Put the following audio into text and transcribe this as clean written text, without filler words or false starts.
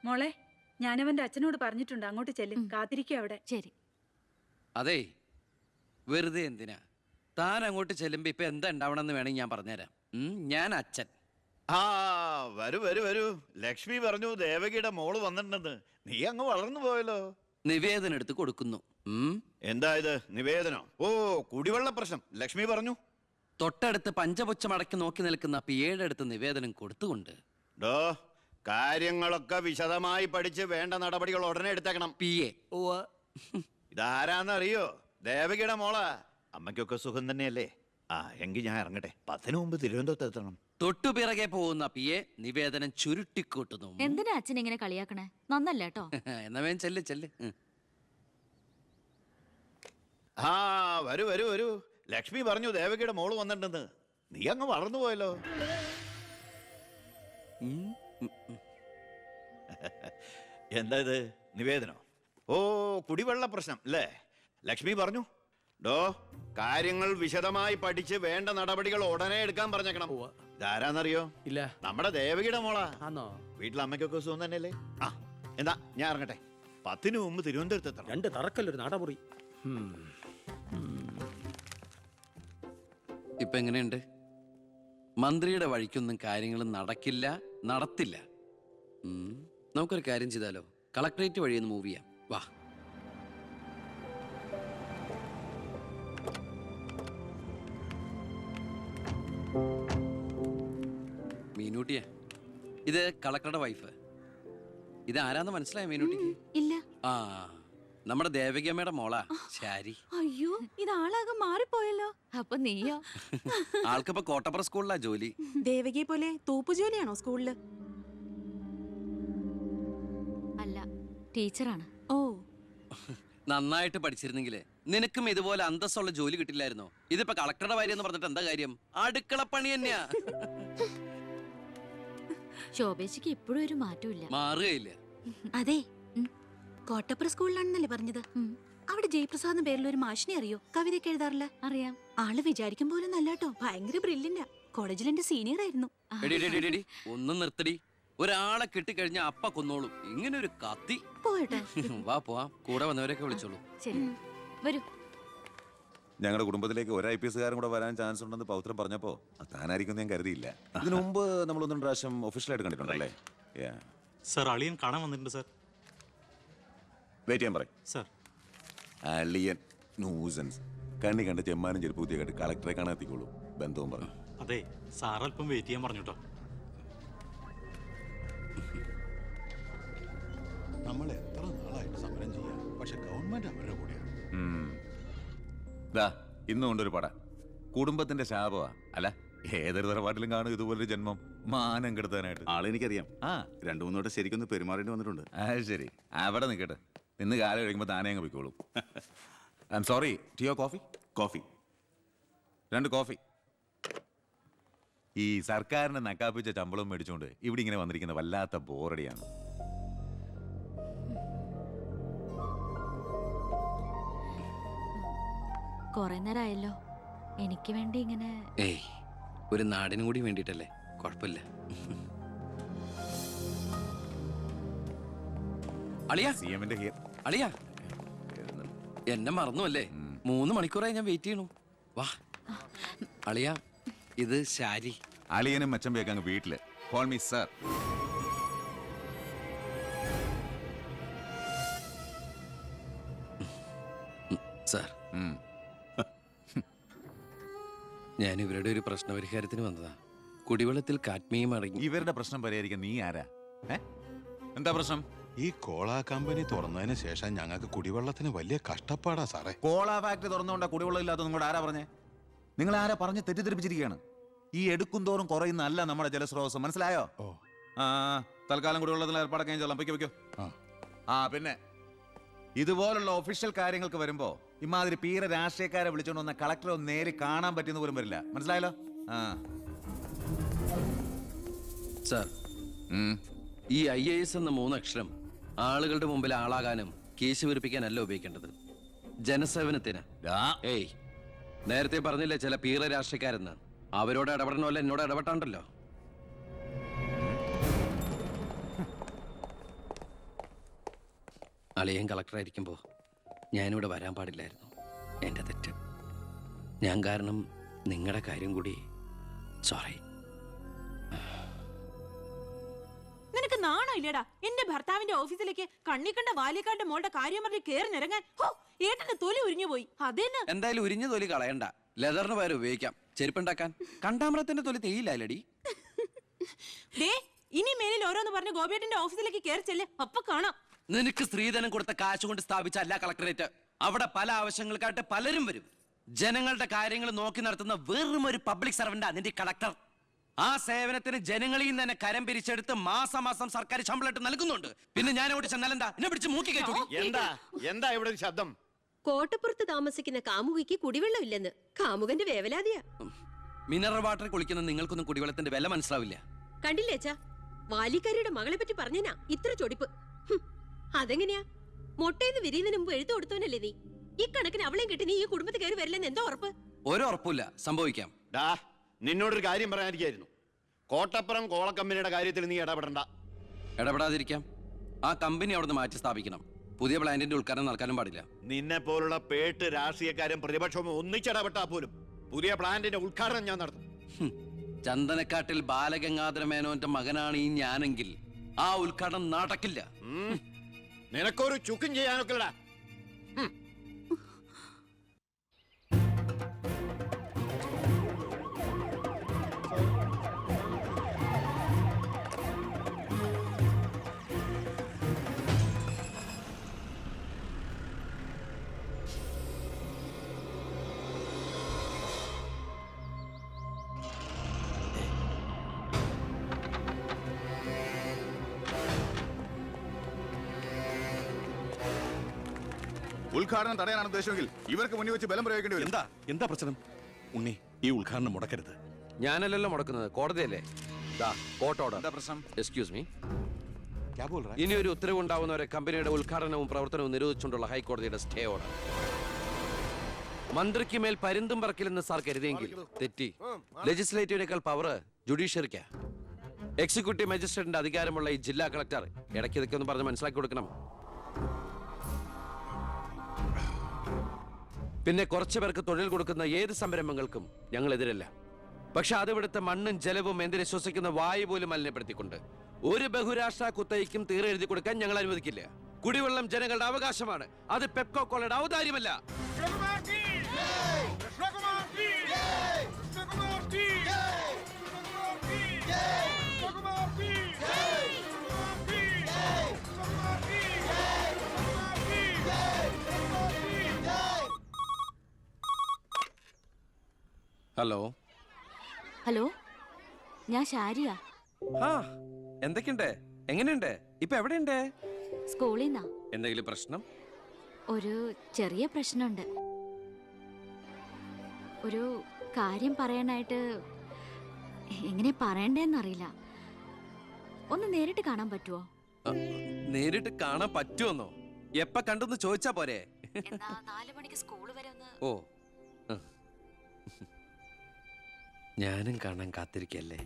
മോളെ, ഞാനവന്റെ അച്ഛനോട് പറഞ്ഞിട്ടുണ്ട്, അങ്ങോട്ട് ചെല്ലും. കാത്തിരിക്കുക അവിടെ. ശരി. അതെ, വെറുതെ എന്തിനാ താൻ അങ്ങോട്ട് ചെല്ലുമ്പോ ഇപ്പൊ എന്താ ഉണ്ടാവണമെന്ന് വേണമെങ്കിൽ ഞാൻ പറഞ്ഞുതരാം. ഞാൻ അച്ഛൻ. ആ വരൂ വരൂ വരൂ. ലക്ഷ്മി പറഞ്ഞു ദേവകിയുടെ മോള് വന്നിട്ടുണ്ടെന്ന്. നീ അങ്ങ് വളർന്നു പോയല്ലോ. നിവേദനം എടുത്ത് കൊടുക്കുന്നു. എന്താ ഇത് നിവേദനം? ഓ, കുടിവെള്ള പ്രശ്നം ലക്ഷ്മി പറഞ്ഞു. തൊട്ടടുത്ത് പഞ്ചപുച്ഛമടക്കി നോക്കി നിൽക്കുന്ന പിയേടെ അടുത്ത് നിവേദനം കൊടുത്തുകൊണ്ട് ഡോ, കാര്യങ്ങളൊക്കെ വിശദമായി പഠിച്ച് വേണ്ട നടപടികൾ ഉടനെ എടുത്തേക്കണം. പിയെ ഇതാരാന്നറിയോ? ദേവകിയുടെ മോളാ. അമ്മയ്ക്കൊക്കെ സുഖം തന്നെയല്ലേ? ആ എങ്കിൽ ഞാൻ ഇറങ്ങട്ടെ. 10 മുമ്പ് തിരുവനന്തപുരത്ത് എത്തണം. തൊട്ടുപിറകെ പോകുന്ന പിയെ നിവേദനം ചുരുട്ടിക്കൂട്ടുന്നു. എന്തിനാ അച്ഛൻ ഇങ്ങനെ കളിയാക്കണേ? നന്നല്ല കേട്ടോ. എന്നാ വേഗം ചെല്ല് ചെല്ല്. ആ വരൂ വരൂ വരൂ. ലക്ഷ്മി പറഞ്ഞു ദേവകിയുടെ മോള് വന്നിട്ടുണ്ടെന്ന്. നീ അങ്ങ് വളർന്നു പോയല്ലോ. എന്താ ഇത് നിവേദനോ? ഓ, കുടിവെള്ള പ്രശ്നം അല്ലേ? ലക്ഷ്മി പറഞ്ഞു ഡോ, കാര്യങ്ങൾ വിശദമായി പഠിച്ച് വേണ്ട നടപടികൾ ഉടനെ എടുക്കാൻ പറഞ്ഞേക്കണം. ഇതാരാന്നറിയോ? ഇല്ല. നമ്മുടെ ദേവകിയുടെ മോളാ. ആന്നോ? വീട്ടിൽ അമ്മയ്ക്കൊക്കെ സുഖം തന്നെയല്ലേ? ആ എന്താ ഞാൻ ഇറങ്ങട്ടെ. 10 മുമ്പ് തിരുവനന്തപുരത്ത് എത്തണം. 2 തറക്കല്ലൊരു നാടമുറി. ഇപ്പൊ എങ്ങനെയുണ്ട്? മന്ത്രിയുടെ വഴിക്കൊന്നും കാര്യങ്ങൾ നടക്കില്ല, നടത്തില്ല. നമുക്കൊരു കാര്യം ചെയ്താലോ? കളക്ടറേറ്റ് വഴി ഒന്ന് മൂവ് ചെയ്യാം. വാ. മീനൂട്ടിയാ, ഇത് കളക്ടറുടെ വൈഫ്. ഇത് ആരാന്ന് മനസ്സിലായ മീനൂട്ടിക്ക്? ഇല്ല. ആ, നമ്മുടെ ദേവകിയമ്മയുടെ മോളാ ശാരി. അയ്യോ, ഇത് ആളാകെ മാറിപ്പോയല്ലോ. അപ്പൊ നീയോ? ആൾക്കിപ്പോ കോട്ടപ്പുറ സ്കൂളിലാ ജോലി. ദേവകിയെ പോലെ തൂപ്പ് ജോലിയാണോ സ്കൂളില്? അല്ല, ടീച്ചറാണ്. ഓ, നന്നായിട്ട് പഠിച്ചിരുന്നെങ്കിലേ നിനക്കും ഇതുപോലെ അന്തസ്സുള്ള ജോലി കിട്ടില്ലായിരുന്നോ? ഇതിപ്പോ കളക്ടറുടെ ഭാര്യ എന്ന് പറഞ്ഞിട്ട് എന്താ കാര്യം? അടുക്കളപ്പണി തന്നെയാ. ശോഭേച്ചിക്ക് ഇപ്പോഴും ഒരു മാറ്റമില്ല. മാറുകയില്ല. അതെ. കോട്ടപ്പുറ സ്കൂളിലാണെന്നല്ലേ പറഞ്ഞത്? അവിടെ ജയപ്രസാദ് പേരിൽ ഒരു മാഷിനെ അറിയോ? കവിതയൊക്കെ എഴുതാറില്ല. അറിയാം. ആള് വിചാരിക്കും പോലെ നല്ലാട്ടോ. ഭയങ്കര ബ്രില്യന്റാ. കോളേജിൽ എന്റെ സീനിയർ ആയിരുന്നു. ഒന്നും നിർത്തടി. ഒരാളെ കിട്ടിക്കഴിഞ്ഞ അപ്പ കൊന്നോളും. ഇങ്ങനെ ഒരു കത്തി. പോയട്ടെ. വാ പോവാം. കൂടെ വന്നവരൊക്കെ വിളിച്ചോളൂ. ശരി, വരൂ. ഞങ്ങളുടെ കുടുംബത്തിലേക്ക് ഒരു IPS കാരൻ കൂടെ വരാൻ ചാൻസ് ഉണ്ടെന്ന് പൗത്രം പറഞ്ഞപ്പോ താനായിരിക്കും ഞാൻ കരുതിയില്ല. ഇതിനു മുമ്പ് നമ്മൾ 1-2 പ്രാവശ്യം ഒഫീഷ്യലായിട്ട് കണ്ടിട്ടുണ്ടല്ലേ? സർ, അളിയൻ കാണാൻ വന്നിട്ടുണ്ട് സർ. വെയിറ്റ് ചെയ്യാൻ പറയും സർ. അളിയൻ ന്യൂസൻസ്. കണ്ണി കണ്ട് ചെമ്മാനും ചെരുപ്പൂത്തിയെ കണ്ട് കളക്ടറെ കാണാൻ എത്തിക്കോളൂ. ബന്ധവും പറഞ്ഞു. അതെ, സാർ അല്പം വെയിറ്റ് ചെയ്യാൻ പറഞ്ഞോട്ടോ. നമ്മൾ എത്ര നാളായിട്ട് സമരം ചെയ്യാം, പക്ഷെ ഗവൺമെന്റ് അവരുടെ കൂടെയാണ്. ഇന്നും കൊണ്ടൊരു പട. കുടുംബത്തിന്റെ ശാപമാ. അല്ല, ഏതൊരു തറവാട്ടിലും കാണും ഇതുപോലൊരു ജന്മം. മാനം കെടുത്താനായിട്ട്. ആളെനിക്കറിയാം. 2-3 വട്ടം ശരിക്കൊന്ന് പെരുമാറേണ്ടി വന്നിട്ടുണ്ട്. ശരി, അവിടെ നിൽക്കട്ടെ. ഇന്ന് കാലം കഴിയുമ്പോൾ താനേ അങ്ങ് പോയിക്കോളൂ. I am sorry. ടീയോ കോഫി? കോഫി. 2 കോഫി. ഈ സർക്കാരിന് നക്കാപ്പിച്ച ശമ്പളം മേടിച്ചുകൊണ്ട് ഇവിടെ ഇങ്ങനെ വന്നിരിക്കുന്ന വല്ലാത്ത ബോറടിയാണ്. കൊറേ നേരമായല്ലോ. എനിക്ക് വേണ്ടി ഇങ്ങനെ. ഏയ്, ഒരു നാടിനും കൂടി വേണ്ടിട്ടല്ലേ. കുഴപ്പമില്ല. അളിയാ, CM-ന്റെ അളിയാ, എന്നെ മറന്നു അല്ലേ? 3 മണിക്കൂറായി ഞാൻ വെയിറ്റ് ചെയ്യണു. വാ അളിയാ, ഇത് ശാരി. അളിയനും മച്ചമ്പയൊക്കെ അങ്ങ് വീട്ടില്. Call me sir. സാർ, ഞാൻ ഇവരുടെ ഒരു പ്രശ്നപരിഹാരത്തിന് വന്നതാ. കുടിവെള്ളത്തിൽ കാഡ്മിയം അടങ്ങി. ഇവരുടെ പ്രശ്നം പരിഹരിക്കാൻ നീ ആരാ? എന്താ പ്രശ്നം? ഈ കോള കമ്പനി തുറന്നതിന് ശേഷം ഞങ്ങൾക്ക് കുടിവെള്ളത്തിന് വലിയ കഷ്ടപ്പാടാ സാറേ. കോള ഫാക്ടറി തുറന്നുകൊണ്ടാ കുടിവെള്ളം ഇല്ലാത്ത നിങ്ങളോട് ആരാ പറഞ്ഞേ? നിങ്ങൾ ആരാ പറഞ്ഞ് തെറ്റിദ്ധരിപ്പിച്ചിരിക്കുകയാണ്. ഈ എടുക്കും തോറും കുറയുന്നല്ല നമ്മുടെ ജലസ്രോതസ്. മനസ്സിലായോ? തൽക്കാലം കുടിവെള്ളത്തിൽ ഏർപ്പാടൊക്കെ ചെല്ലാം. പൊയ്ക്കോ. പിന്നെ ഇതുപോലുള്ള ഒഫീഷ്യൽ കാര്യങ്ങൾക്ക് വരുമ്പോ ഇമാതിരി പീര രാഷ്ട്രീയക്കാരെ വിളിച്ചോണ്ട് വന്ന കളക്ടറെ ഒന്ന് നേരി കാണാൻ പറ്റുന്ന പോലും വരില്ല. മനസ്സിലായല്ലോ? സാർ, ഈ IAS എന്ന 3 അക്ഷരം ആളുകളുടെ മുമ്പിൽ ആളാകാനും കേസ് വീർപ്പിക്കാനല്ല ഉപയോഗിക്കേണ്ടത്. ജനസേവനത്തിന്. ഏയ്, നേരത്തെ പറഞ്ഞില്ലേ ചില പീറ രാഷ്ട്രീയക്കാരെന്ന്? അവരോട് ഇടപെടണമല്ല, എന്നോട് ഇടപെട്ടാണ്ടല്ലോ. അളിയൻ കളക്ടറായിരിക്കുമ്പോൾ ഞാനിവിടെ വരാൻ പാടില്ലായിരുന്നു. എൻ്റെ തെറ്റ്. ഞാൻ കാരണം നിങ്ങളുടെ കാര്യം കൂടി. സോറി. നിനക്ക് നാണം ഇല്ലടാ എന്റെ ഭർത്താവിന്റെ ഓഫീസിലേക്ക് കണ്ണിക്കണ്ട വാലിക്കാന്റെ മോളുടെ കാര്യം പറഞ്ഞ് കേറി നിരങ്ങാൻ. ഏട്ടന്റെ തൊലി ഉരിഞ്ഞു പോയി. അതെന്നെ എന്തായാലും ഉരിഞ്ഞ തൊലി കളയണ്ട. ലെതറിന് പകരം ഉപയോഗിക്കാം. ചെരുപ്പുണ്ടാക്കാൻ കണ്ടാമറത്തിന്റെ തൊലി തെയ്യില്ലടി. ദേ ഇനി മേലിൽ ഓരോന്ന് പറഞ്ഞ് ഗോപിയേട്ടന്റെ ഓഫീസിലേക്ക് കേറി ചെല്ല്. അപ്പൊ കാണാം. നിനക്ക് സ്ത്രീധനം കൊടുത്ത കാശ് കൊണ്ട് സ്ഥാപിച്ച അല്ല കളക്ടറേറ്റ്. അവിടെ പല ആവശ്യങ്ങൾക്കായിട്ട് പലരും വരും. ജനങ്ങളുടെ കാര്യങ്ങൾ നോക്കി നടത്തുന്ന വെറും ഒരു പബ്ലിക് സർവന്റാ നിന്റെ കളക്ടർ. ആ സേവനത്തിന് ജനങ്ങളിൽ നിന്ന് തന്നെ കരം പിരിച്ചെടുത്ത് മാസം സർക്കാർ ശമ്പളം നൽകുന്നുണ്ട്. പിന്നെ ഞാൻ അവിടെ ചെന്നാലെന്താ എന്നെ പിടിച്ച് മൂക്കി കയറ്റി. എന്താ എന്താ ഇവിടെ ഒരു ശബ്ദം? കോട്ടപ്പുറത്ത് താമസിക്കുന്ന കാമുകിക്ക് കുടിവെള്ളമില്ലെന്ന് കാമുകന്റെ വേവലാതിയാ. മിനറൽ വാട്ടർ കുളിക്കുന്ന നിങ്ങൾക്കൊന്നും കുടിവെള്ളത്തിന്റെ വില മനസ്സിലാവില്ല. കണ്ടില്ലേച്ചാ, വാലിക്കാരിയുടെ മകളെ പറ്റി പറഞ്ഞനാ ഇത്ര ചൊടിപ്പ്. അതെങ്ങനെയാ? മൊട്ടേന്ന് വിരിയുന്നതിന് മുമ്പ് എഴുത്തു കൊടുത്തവനല്ലേ നീ? ഈ കണക്കിന് അവളെയും കിട്ടി നീ ഈ കുടുംബത്തിൽ കയറി വരില്ലെന്ന് എന്തോ ഉറപ്പ്? ഒരു ഉറപ്പില്ല, സംഭവിക്കാം. ഡാ നിന്നോടൊരു കാര്യം പറയാനിരിക്കായിരുന്നു. കോട്ടപ്പുറം കോള കമ്പനിയുടെ കാര്യത്തിൽ നീ ഇടപെടണ്ട. ഇടപെടാതിരിക്കാം. ആ കമ്പനി അവിടുന്ന് മാറ്റി സ്ഥാപിക്കണം. പുതിയ പ്ലാന്റിന്റെ ഉദ്ഘാടനം നടക്കാനും പാടില്ല. നിന്നെ പോലുള്ള പേട്ട് രാഷ്ട്രീയക്കാരും പ്രതിപക്ഷവും ഒന്നിച്ചിടപെട്ടാ പോലും പുതിയ പ്ലാന്റിന്റെ ഉദ്ഘാടനം ഞാൻ നടത്തും. ചന്ദനക്കാട്ടിൽ ബാലഗംഗാധര മേനോന്റെ മകനാണ് ഈ ഞാനെങ്കിൽ ആ ഉദ്ഘാടനം നടക്കില്ല. നിനക്കൊരു ചുക്കും ചെയ്യാനൊക്കെടാ. ഉദ്ഘാടനം തടയാനാണ് ഉദ്ദേശമെങ്കിൽ ഇവർക്ക് മുന്നിൽ വെച്ച് ബലം പ്രയോഗിക്കേണ്ടി വരും. എന്താ പ്രശ്നം? ഉണ്ണി, ഈ ഉദ്ഘാടനം മുടക്കരുത്. ഞാനല്ലല്ലോ മുടക്കുന്നത്, കോടതിയല്ലേ. എന്താ പ്രശ്നം? Excuse me. ക്യാ ബോൾ രഹാ? ഇനി ഒരു ഉത്തരവ് ഉണ്ടാവുന്നവരെ കമ്പനിയുടെ ഉദ്ഘാടനവും പ്രവർത്തനവും നിരോധിച്ചുകൊണ്ടുള്ള ഹൈക്കോടതിയുടെ സ്റ്റേ ഓർഡർ. മന്ത്രിക്ക് മേൽ പരുന്തും പറക്കില്ലെന്ന് സാർ കരുതിയെങ്കിൽ തെറ്റി. ലെജിസ്ലേറ്റീവിനേക്കാൾ പവർ ജുഡീഷ്യറിക്കാ. എക്സിക്യൂട്ടീവ് മജിസ്ട്രേറ്റിന്റെ അധികാരമുള്ള ഈ ജില്ലാ കളക്ടർ ഇടയ്ക്ക് ഇതൊക്കെ ഒന്ന് പറഞ്ഞ് മനസ്സിലാക്കി കൊടുക്കണം. പിന്നെ കുറച്ചു പേർക്ക് തൊഴിൽ കൊടുക്കുന്ന ഏത് സംരംഭങ്ങൾക്കും ഞങ്ങൾ എതിരല്ല. പക്ഷെ അതിവിടുത്തെ മണ്ണും ജലവും എന്തിനെ ശ്വസിക്കുന്ന വായു പോലും മലിനപ്പെടുത്തിക്കൊണ്ട് ഒരു ബഹുരാഷ്ട്ര കുത്തയ്ക്കും തീരെ എഴുതി കൊടുക്കാൻ ഞങ്ങൾ അനുവദിക്കില്ല. കുടിവെള്ളം ജനങ്ങളുടെ അവകാശമാണ്. അത് പെപ്കോ കോളയുടെ ഔദാര്യമല്ല. ഹലോ ഹലോ, ഞാൻ ഷാരിയാ. എന്തൊക്കെയുണ്ട്? എങ്ങനെയുണ്ട്? ഇപ്പൊ എവിടെയുണ്ട്? സ്കൂളിൽ നിന്നാ. എന്തെങ്കിലും പ്രശ്നം? ഒരു ചെറിയ പ്രശ്നമുണ്ട്. ഒരു കാര്യം പറയാനായിട്ട് എങ്ങനെ പറയണ്ടേന്നറിയില്ല. ഒന്ന് നേരിട്ട് കാണാൻ പറ്റുമോ? നേരിട്ട് കാണാൻ പറ്റുമെന്നോ? എപ്പ കണ്ടെന്ന് ചോദിച്ചാ പോരെ? എന്നാ 4 മണിക്ക് സ്കൂൾ വരെ ഒന്ന്. ഓ, ഞാനും കാണാൻ കാത്തിരിക്കല്ലേ.